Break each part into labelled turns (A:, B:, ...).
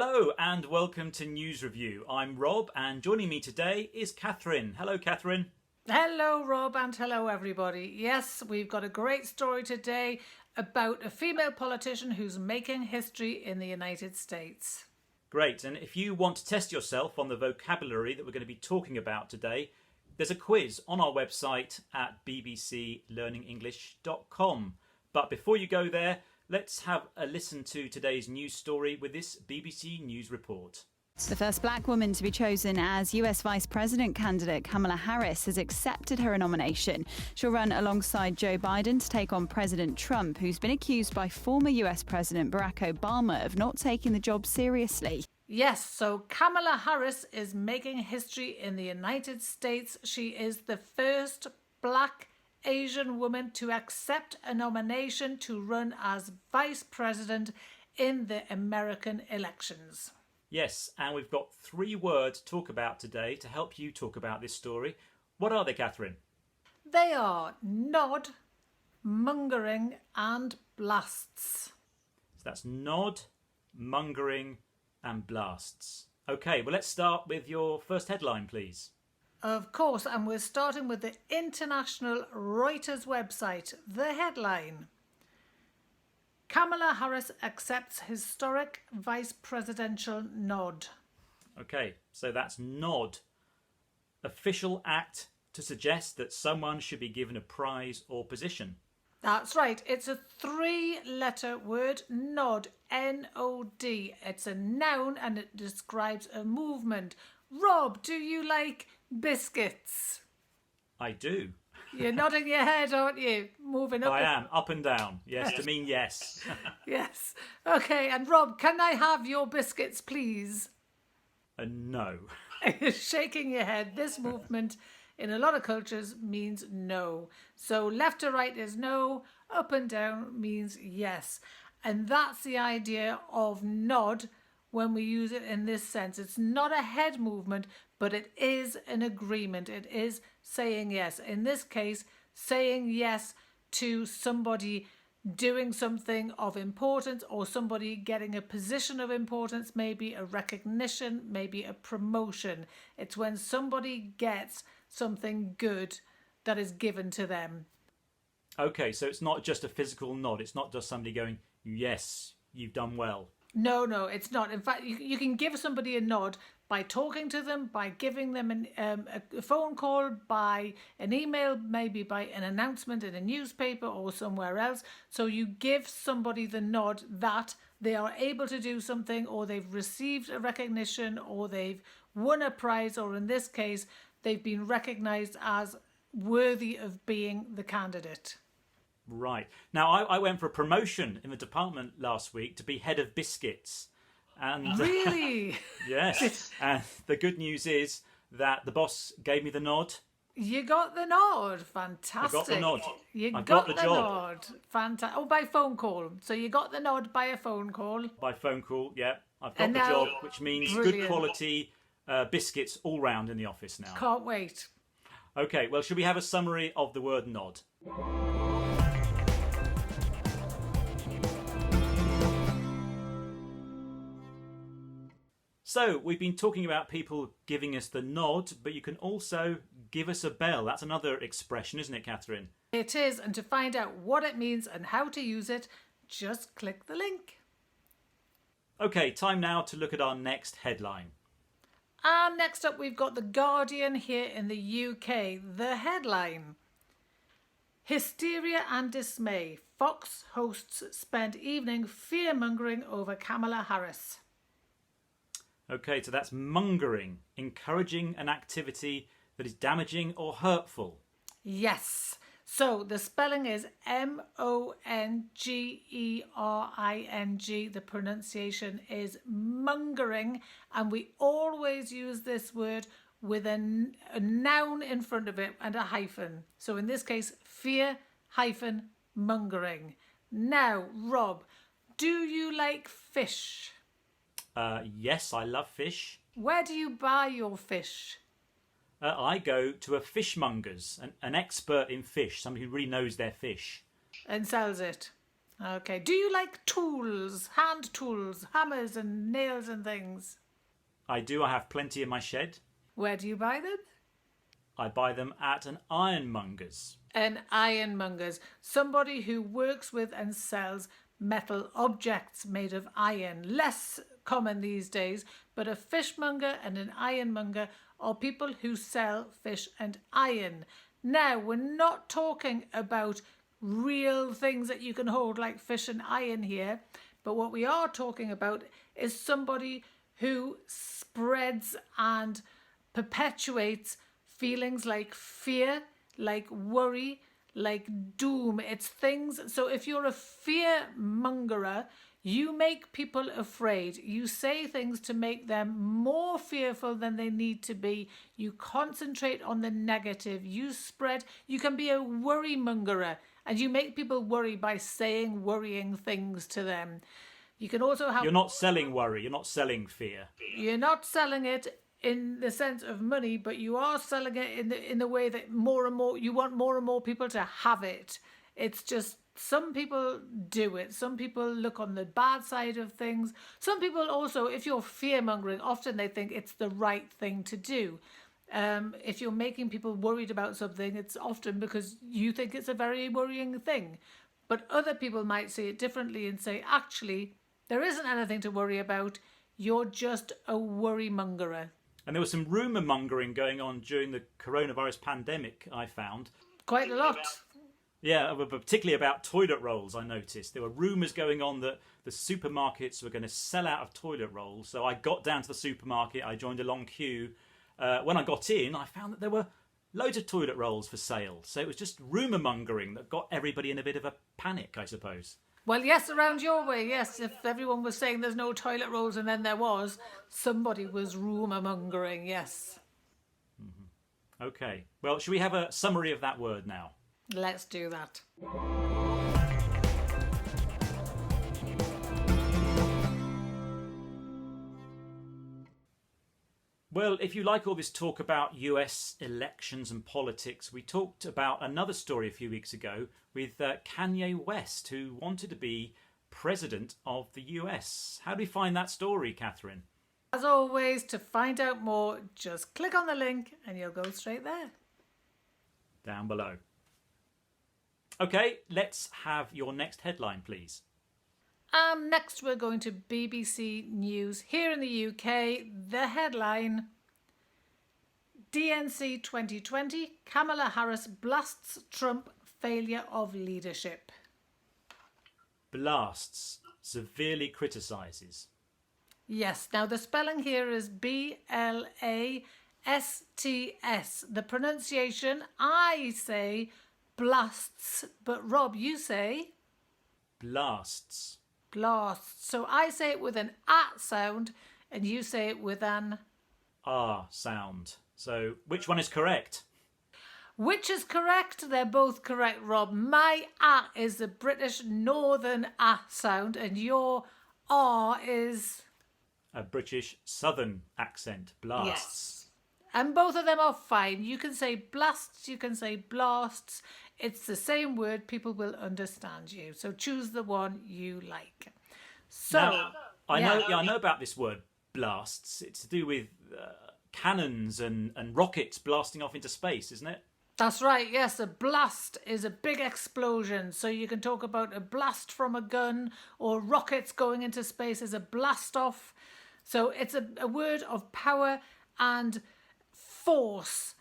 A: Hello and welcome to News Review. I'm Rob and joining me today is Catherine. Hello, Catherine.
B: Hello, Rob, and hello, everybody. Yes, we've got a great story today about a female politician who's making history in the United States.
A: Great. And if you want to test yourself on the vocabulary that we're going to be talking about today, there's a quiz on our website at bbclearningenglish.com. But before you go there, let's have a listen to today's news story with this BBC News report.
C: The first black woman to be chosen as US Vice President candidate, Kamala Harris, has accepted her nomination. She'll run alongside Joe Biden to take on President Trump, who's been accused by former US President Barack Obama of not taking the job seriously.
B: Yes, so Kamala Harris is making history in the United States. She is the first black Asian woman to accept a nomination to run as Vice President in the American elections.
A: Yes, and we've got 3 words to talk about today to help you talk about this story. What are they, Catherine?
B: They are nod, mongering and blasts.
A: So that's nod, mongering and blasts. Okay, well, let's start with your first headline, please.
B: Of course, and we're starting with the International Reuters website. The headline: Kamala Harris accepts historic vice presidential nod.
A: Okay, so that's nod. Official act to suggest that someone should be given a prize or position.
B: That's right, it's a 3-letter word, nod, N-O-D. It's a noun and it describes a movement. Rob, do you like biscuits?
A: I do.
B: You're nodding your head, aren't you? Moving up.
A: I am, up and down. Yes, to mean yes.
B: Yes. Okay, and Rob, can I have your biscuits, please?
A: No.
B: Shaking your head. This movement in a lot of cultures means no. So left to right is no, up and down means yes. And that's the idea of nod when we use it in this sense. It's not a head movement, but it is an agreement. It is saying yes. In this case, saying yes to somebody doing something of importance or somebody getting a position of importance, maybe a recognition, maybe a promotion. It's when somebody gets something good that is given to them.
A: Okay, so it's not just a physical nod. It's not just somebody going, yes, you've done well.
B: No, it's not. In fact, you can give somebody a nod by talking to them, by giving them a phone call, by an email, maybe by an announcement in a newspaper or somewhere else. So you give somebody the nod that they are able to do something, or they've received a recognition, or they've won a prize, or in this case, they've been recognised as worthy of being the candidate.
A: Right. Now, I went for a promotion in the department last week to be head of biscuits. And
B: Really?
A: yes. And the good news is that the boss gave me the nod.
B: You got the nod. Fantastic.
A: I got the nod.
B: You
A: I've
B: got
A: got the
B: the
A: job.
B: nod. Fantastic. Oh, by phone call. So you got the nod by a phone call.
A: By phone call, yeah. I've got
B: And
A: the
B: now-
A: job, which means good
B: Brilliant.
A: quality biscuits all round in the office now.
B: Can't wait.
A: Okay, well, should we have a summary of the word nod? So, we've been talking about people giving us the nod, but you can also give us a bell. That's another expression, isn't it, Catherine?
B: It is, and to find out what it means and how to use it, just click the link.
A: Okay, time now to look at our next headline.
B: And next up, we've got The Guardian here in the UK. The headline: Hysteria and dismay. Fox hosts spend evening fear-mongering over Kamala Harris.
A: Okay, so that's mongering, encouraging an activity that is damaging or hurtful.
B: Yes. So the spelling is M-O-N-G-E-R-I-N-G. The pronunciation is mongering. And we always use this word with a noun in front of it and a hyphen. So in this case, fear-mongering. Now, Rob, do you like fish?
A: Yes, I love fish.
B: Where do you buy your fish?
A: I go to a fishmonger's, an expert in fish, somebody who really knows their fish.
B: And sells it? Okay. Do you like tools, hand tools, hammers and nails and things?
A: I do. I have plenty in my shed.
B: Where do you buy them?
A: I buy them at an ironmonger's.
B: An ironmonger's. Somebody who works with and sells metal objects made of iron. Less common these days, but a fishmonger and an ironmonger are people who sell fish and iron. Now, we're not talking about real things that you can hold like fish and iron here, but what we are talking about is somebody who spreads and perpetuates feelings like fear, like worry, like doom. It's things. So if you're a fear mongerer, you make people afraid. You say things to make them more fearful than they need to be. You concentrate on the negative. You can be a worry mongerer, and you make people worry by saying worrying things to them. You can also have...
A: You're not selling worry. You're not selling fear.
B: You're not selling it in the sense of money, but you are selling it in the way that more and more you want more and more people to have it. It's just some people do it. Some people look on the bad side of things. Some people also, if you're fear mongering, often they think it's the right thing to do. If you're making people worried about something, it's often because you think it's a very worrying thing. But other people might see it differently and say, actually, there isn't anything to worry about. You're just a worry mongerer.
A: And there was some rumour mongering going on during the coronavirus pandemic, I found.
B: Quite a lot.
A: Yeah, but particularly about toilet rolls, I noticed. There were rumours going on that the supermarkets were going to sell out of toilet rolls. So I got down to the supermarket, I joined a long queue. When I got in, I found that there were loads of toilet rolls for sale. So it was just rumour mongering that got everybody in a bit of a panic, I suppose.
B: Well, yes, around your way, yes. If everyone was saying there's no toilet rolls and then there was, somebody was rumour mongering, yes.
A: Mm-hmm. Okay. Well, should we have a summary of that word now?
B: Let's do that.
A: Well, if you like all this talk about US elections and politics, we talked about another story a few weeks ago with Kanye West, who wanted to be president of the US. How do we find that story, Catherine?
B: As always, to find out more, just click on the link and you'll go straight there.
A: Down below. Okay, let's have your next headline, please.
B: Next we're going to BBC News. Here in the UK, the headline, DNC 2020, Kamala Harris blasts Trump, failure of leadership.
A: Blasts, severely criticises.
B: Yes, now the spelling here is B-L-A-S-T-S. The pronunciation, I say blasts, but Rob, you say?
A: Blasts.
B: Blasts. So I say it with an A sound and you say it with an
A: R sound. So which one is correct?
B: Which is correct? They're both correct, Rob. My A is the British Northern A sound and your R is...
A: A British Southern accent. Blasts.
B: Yes. And both of them are fine. You can say blasts, you can say blasts. It's the same word. People will understand you. So choose the one you like. So
A: now, I know about this word blasts. It's to do with cannons and rockets blasting off into space, isn't it?
B: That's right. Yes, a blast is a big explosion. So you can talk about a blast from a gun or rockets going into space as a blast off. So it's a word of power and force.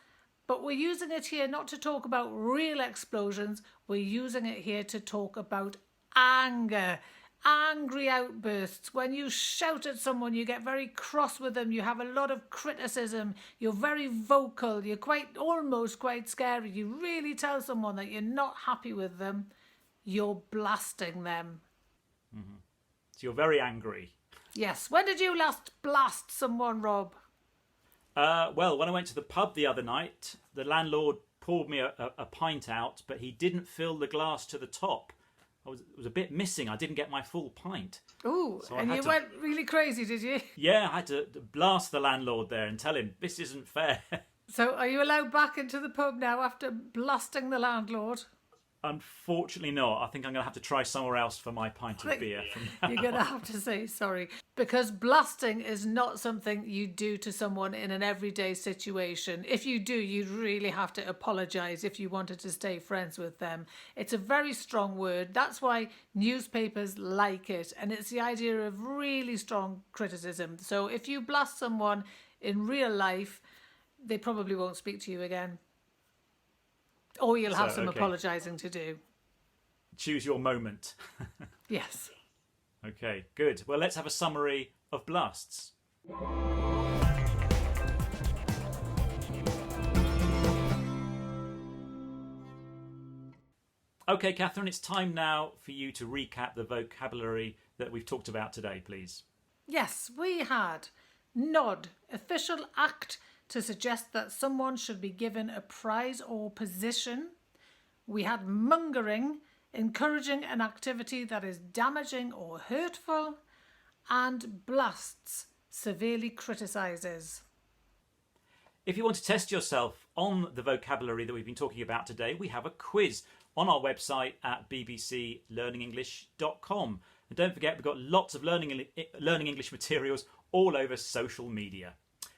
B: But we're using it here not to talk about real explosions. We're using it here to talk about anger, angry outbursts. When you shout at someone, you get very cross with them. You have a lot of criticism. You're very vocal. You're almost quite scary. You really tell someone that you're not happy with them. You're blasting them.
A: Mm-hmm. So you're very angry.
B: Yes. When did you last blast someone, Rob?
A: Well, when I went to the pub the other night, the landlord poured me a pint out, but he didn't fill the glass to the top. It was a bit missing. I didn't get my full pint.
B: Ooh, so and you went really crazy, did you?
A: Yeah, I had to blast the landlord there and tell him, this isn't fair.
B: So are you allowed back into the pub now after blasting the landlord?
A: Unfortunately not. I think I'm going to have to try somewhere else for my pint of beer.
B: You're going to have to say sorry. Because blasting is not something you do to someone in an everyday situation. If you do, you'd really have to apologise if you wanted to stay friends with them. It's a very strong word. That's why newspapers like it. And it's the idea of really strong criticism. So if you blast someone in real life, they probably won't speak to you again. Or you'll have some apologising to do.
A: Choose your moment.
B: Yes.
A: Okay, good. Well, let's have a summary of blasts. Okay, Catherine, it's time now for you to recap the vocabulary that we've talked about today, please.
B: Yes, we had nod, official act to suggest that someone should be given a prize or position. We had mongering, encouraging an activity that is damaging or hurtful. And blasts, severely criticises.
A: If you want to test yourself on the vocabulary that we've been talking about today, we have a quiz on our website at bbclearningenglish.com. And don't forget, we've got lots of learning English materials all over social media.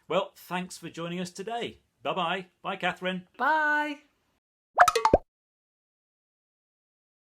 A: Well, thanks for joining us today. Bye-bye. Bye, Catherine.
B: Bye.